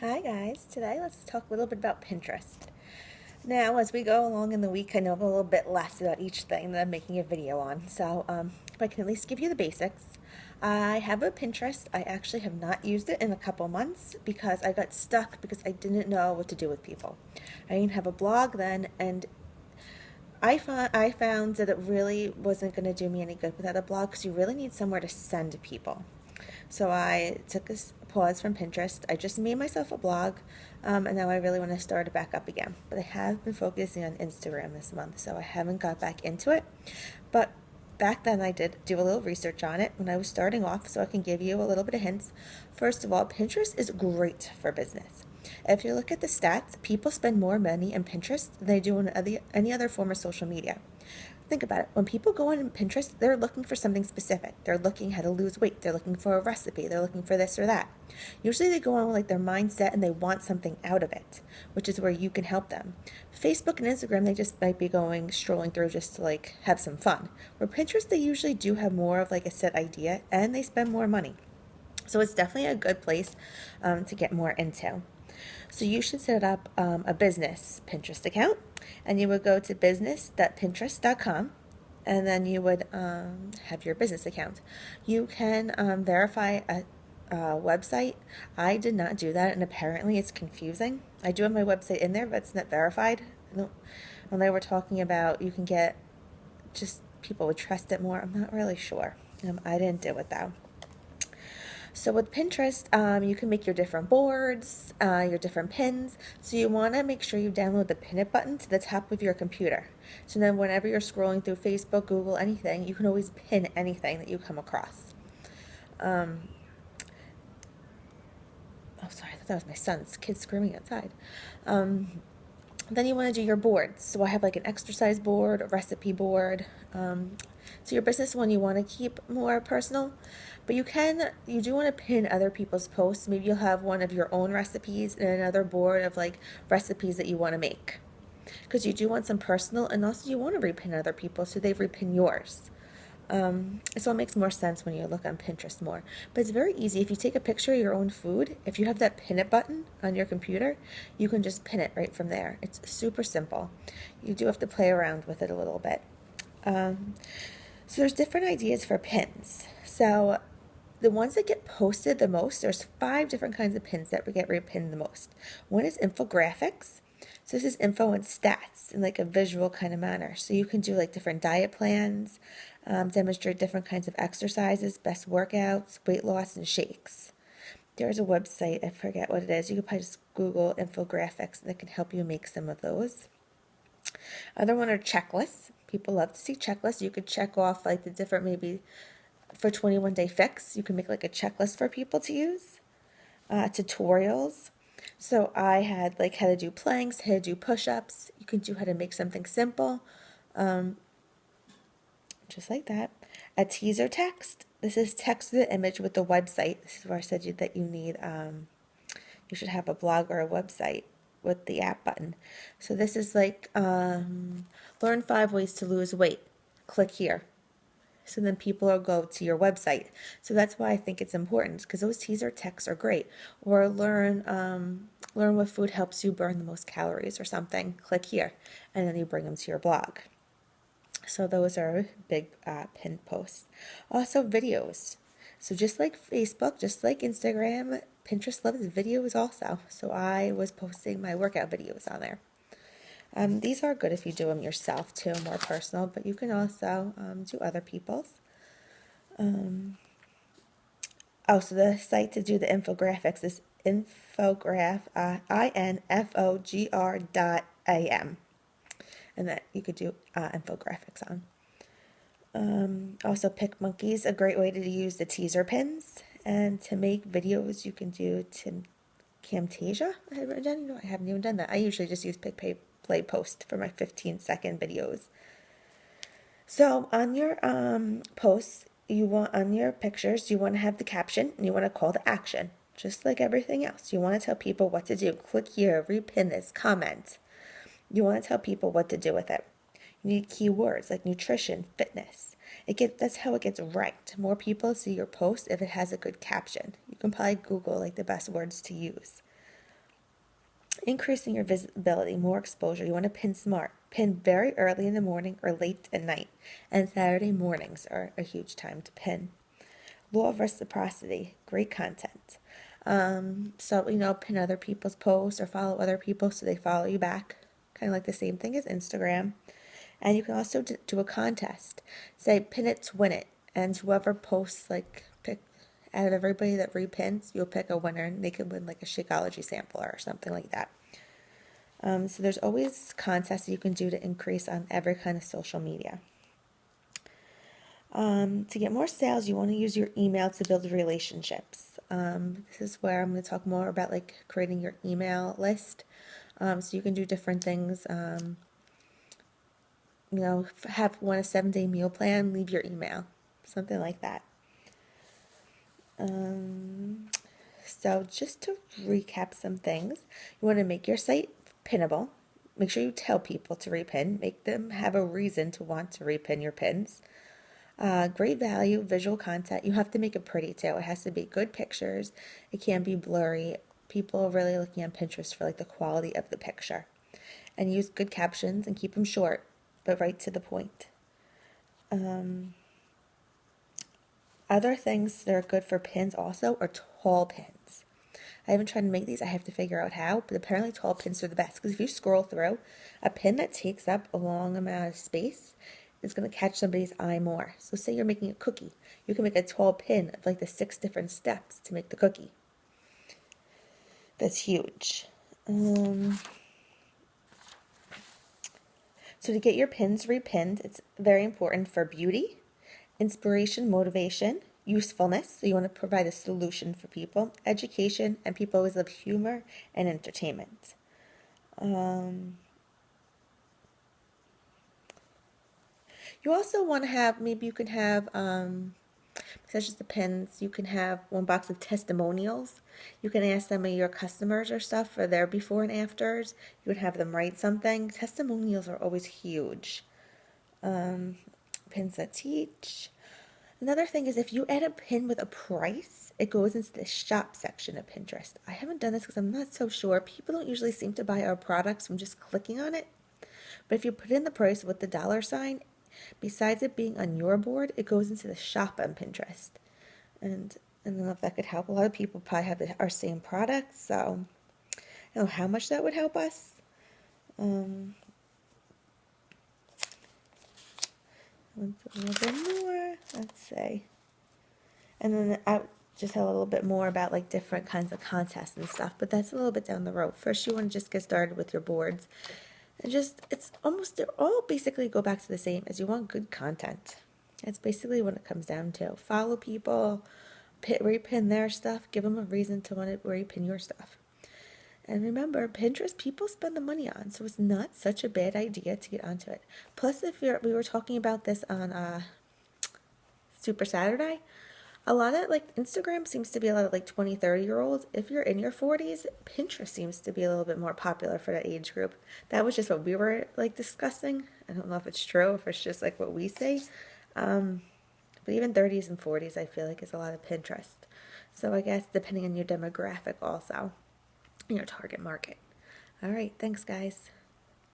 Hi guys, today let's talk a little bit about Pinterest. Now, as we go along in the week, I know a little bit less about each thing that I'm making a video on, so if I can at least give you the basics. I have a Pinterest. I actually have not used it in a couple months because I got stuck because I didn't know what to do with people. I didn't have a blog then, and I found that it really wasn't going to do me any good without a blog because you really need somewhere to send people. So I took a pause from Pinterest. I just made myself a blog, and now I really want to start it back up again. But I have been focusing on Instagram this month, so I haven't got back into it. But back then I did do a little research on it when I was starting off, so I can give you a little bit of hints. First of all, Pinterest is great for business. If you look at the stats, people spend more money in Pinterest than they do in any other form of social media. Think about it. When people go on Pinterest, they're looking for something specific. They're looking how to lose weight. They're looking for a recipe. They're looking for this or that. Usually they go on with like their mindset and they want something out of it, which is where you can help them. Facebook and Instagram, they just might be going strolling through just to like have some fun. Where Pinterest, they usually do have more of like a set idea and they spend more money. So it's definitely a good place to get more into. So you should set up a business Pinterest account, and you would go to business.pinterest.com, and then you would have your business account. You can verify a website. I did not do that, and apparently it's confusing. I do have my website in there, but it's not verified. When they were talking about you can get just people would trust it more, I'm not really sure. I didn't do it though. So with Pinterest, you can make your different boards, your different pins. So you want to make sure you download the pin it button to the top of your computer. So then whenever you're scrolling through Facebook, Google, anything, you can always pin anything that you come across. Oh, sorry, I thought that was my son's kid screaming outside. Then you want to do your boards. So I have like an exercise board, a recipe board. So your business one you want to keep more personal, but you do want to pin other people's posts. Maybe you'll have one of your own recipes and another board of like recipes that you want to make. Because you do want some personal, and also you want to repin other people so they repin yours. So it makes more sense when you look on Pinterest more. But it's very easy. If you take a picture of your own food, if you have that pin it button on your computer, you can just pin it right from there. It's super simple. You do have to play around with it a little bit. So there's different ideas for pins. So the ones that get posted the most, there's 5 different kinds of pins that get repinned the most. One is infographics. So this is info and stats in like a visual kind of manner. So you can do like different diet plans, demonstrate different kinds of exercises, best workouts, weight loss, and shakes. There's a website, I forget what it is. You can probably just Google infographics and it can help you make some of those. Other one are checklists. People love to see checklists. You could check off like the different, maybe for 21 Day Fix, you can make like a checklist for people to use. Tutorials. So I had like how to do planks, how to do push-ups. You can do how to make something simple, just like that. A teaser text. This is text to the image with the website. This is where I said that you need, you should have a blog or a website with the app button. So this is like, learn 5 ways to lose weight. Click here. So then people will go to your website. So that's why I think it's important, because those teaser texts are great. Or learn what food helps you burn the most calories or something. Click here, and then you bring them to your blog. So those are big pinned posts. Also videos. So just like Facebook, just like Instagram, Pinterest loves videos also. So I was posting my workout videos on there. These are good if you do them yourself too, more personal, but you can also do other people's. So the site to do the infographics is infograph.am, and that you could do infographics on. Also, PicMonkey's a great way to use the teaser pins, and to make videos you can do Camtasia. I haven't even done that. I usually just use PicPay Post for my 15-second videos. So on your posts, on your pictures, you want to have the caption and you want to call to action, just like everything else. You want to tell people what to do. Click here, repin this, comment. You want to tell people what to do with it. You need keywords like nutrition, fitness. That's how it gets ranked. More people see your post if it has a good caption. You can probably Google like the best words to use. Increasing your visibility, more exposure. You want to pin smart. Pin very early in the morning or late at night. And Saturday mornings are a huge time to pin. Law of reciprocity, great content. So, pin other people's posts or follow other people so they follow you back. Kind of like the same thing as Instagram. And you can also do a contest. Say, pin it to win it. And whoever posts, pick out of everybody that repins, you'll pick a winner and they could win like a Shakeology sampler or something like that. So there's always contests you can do to increase on every kind of social media. To get more sales, you want to use your email to build relationships. This is where I'm going to talk more about creating your email list. So you can do different things. Have a 7-day meal plan, leave your email, something like that. So just to recap some things, you want to make your site pinnable. Make sure you tell people to repin. Make them have a reason to want to repin your pins. Great value, visual content. You have to make it pretty too. It has to be good pictures. It can't be blurry. People are really looking on Pinterest for the quality of the picture. And use good captions and keep them short, but right to the point. Other things that are good for pins also are tall pins. I haven't tried to make these. I have to figure out how, but apparently tall pins are the best because if you scroll through, a pin that takes up a long amount of space is going to catch somebody's eye more. So say you're making a cookie. You can make a tall pin of the 6 different steps to make the cookie. That's huge. So to get your pins repinned, it's very important for beauty, inspiration, motivation, usefulness. So you want to provide a solution for people, education, and people always love humor and entertainment. You also want to have, maybe you can have, besides just the pins, you can have one box of testimonials. You can ask some of your customers or stuff for their before and afters. You would have them write something. Testimonials are always huge. Pins that teach. Another thing is if you add a pin with a price, it goes into the shop section of Pinterest. I haven't done this because I'm not so sure. People don't usually seem to buy our products from just clicking on it. But if you put in the price with the $sign, besides it being on your board, it goes into the shop on Pinterest. And I don't know if that could help. A lot of people probably have our same products, so I don't know how much that would help us. Let's a little bit more. Let's see. And then I just had a little bit more about different kinds of contests and stuff, but that's a little bit down the road. First, you want to just get started with your boards. And they're all basically go back to the same as you want good content. That's basically what it comes down to. Follow people, repin their stuff, give them a reason to want to repin your stuff. And remember, Pinterest people spend the money on, so it's not such a bad idea to get onto it. Plus, we were talking about this on Super Saturday, a lot of Instagram seems to be a lot of 20, 30-year-olds. If you're in your 40s, Pinterest seems to be a little bit more popular for that age group. That was just what we were discussing. I don't know if it's true, if it's just what we say. But even 30s and 40s, I feel is a lot of Pinterest. So I guess depending on your demographic also, your target market. All right, thanks guys.